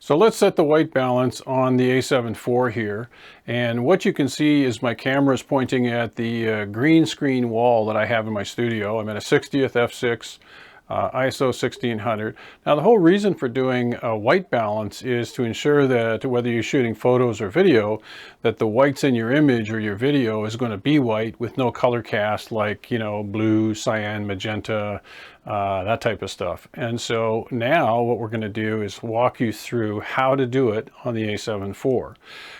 So let's set the white balance on the A7 IV here. And what you can see is my camera is pointing at the green screen wall that I have in my studio. I'm at a 60th f6 ISO 1600. Now the whole reason for doing a white balance is to ensure that whether you're shooting photos or video, that the whites in your image or your video is going to be white with no color cast like, you know, blue, cyan, magenta, that type of stuff. And so now what we're going to do is walk you through how to do it on the A7 IV.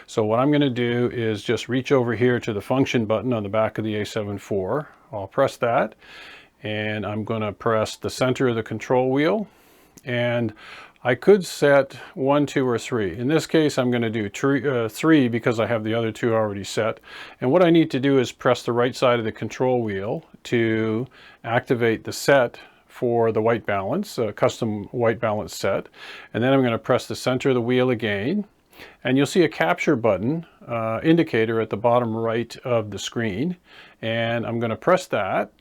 So what I'm going to do is just reach over here to the function button on the back of the A7 IV. I'll press that. And I'm going to press the center of the control wheel, and I could set 1, 2, or 3. In this case, I'm going to do 3 because I have the other 2 already set. And what I need to do is press the right side of the control wheel to activate the set for the white balance, a custom white balance set. And then I'm going to press the center of the wheel again. And you'll see a capture button indicator at the bottom right of the screen. And I'm going to press that.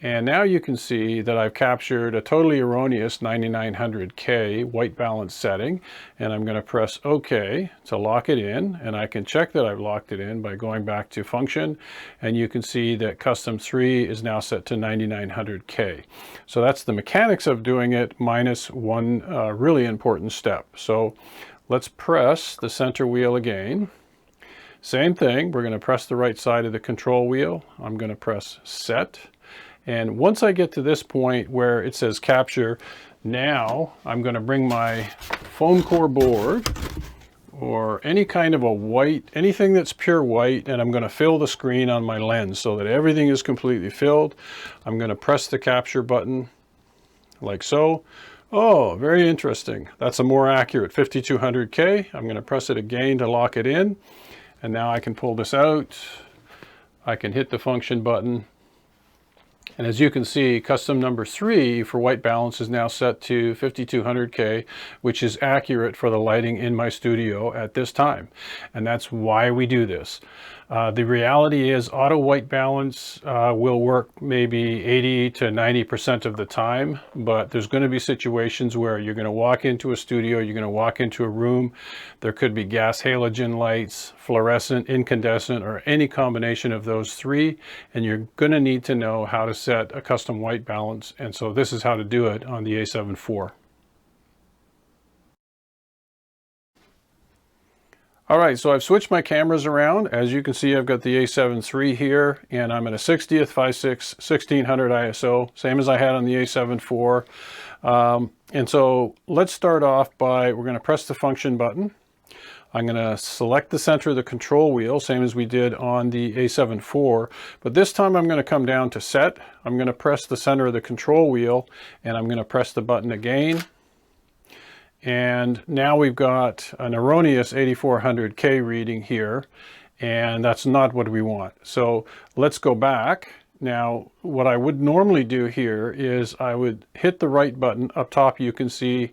And now you can see that I've captured a totally erroneous 9900K white balance setting, and I'm going to press OK to lock it in, and I can check that I've locked it in by going back to function, and you can see that custom 3 is now set to 9900K. So that's the mechanics of doing it minus one really important step. So let's press the center wheel again. Same thing, we're going to press the right side of the control wheel. I'm going to press set. And once I get to this point where it says capture, now I'm going to bring my foam core board or any kind of a white, anything that's pure white, and I'm going to fill the screen on my lens so that everything is completely filled. I'm going to press the capture button like so. Oh, very interesting. That's a more accurate 5200K. I'm going to press it again to lock it in. And now I can pull this out. I can hit the function button. And as you can see, custom number 3 for white balance is now set to 5200K, which is accurate for the lighting in my studio at this time. And that's why we do this. The reality is auto white balance will work maybe 80 to 90% of the time, but there's going to be situations where you're going to walk into a studio, you're going to walk into a room, there could be gas halogen lights, fluorescent, incandescent, or any combination of those 3, and you're going to need to know how to set a custom white balance, and so this is how to do it on the A7 IV. All right, so I've switched my cameras around. As you can see, I've got the A7 III here, and I'm at a 60th 5.6 1600 ISO, same as I had on the A7 IV. And so let's start off by, we're going to press the function button. I'm going to select the center of the control wheel, same as we did on the A7 IV, but this time I'm going to come down to set. I'm going to press the center of the control wheel, and I'm going to press the button again. And now we've got an erroneous 8400K reading here, and that's not what we want. So let's go back. Now, what I would normally do here is I would hit the right button. Up top you can see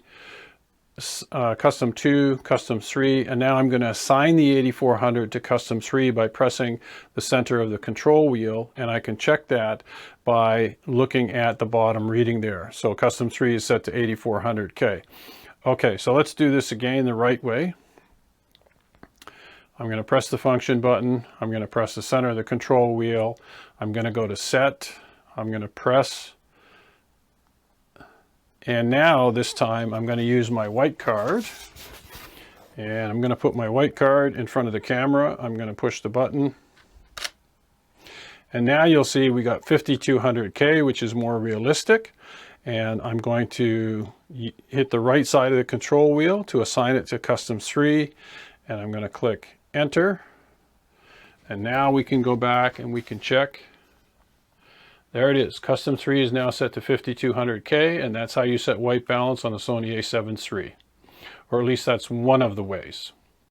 custom 2, custom 3, and now I'm going to assign the 8400 to custom 3 by pressing the center of the control wheel, and I can check that by looking at the bottom reading there. So custom 3 is set to 8400K. Okay, so let's do this again the right way. I'm going to press the function button. I'm going to press the center of the control wheel. I'm going to go to set. I'm going to press. And now this time I'm going to use my white card. And I'm going to put my white card in front of the camera. I'm going to push the button. And now you'll see we got 5200K, which is more realistic. And I'm going to hit the right side of the control wheel to assign it to custom 3, and I'm going to click enter. And now we can go back and we can check. There it is. Custom 3 is now set to 5200K, and that's how you set white balance on the Sony A7 III. Or at least that's one of the ways.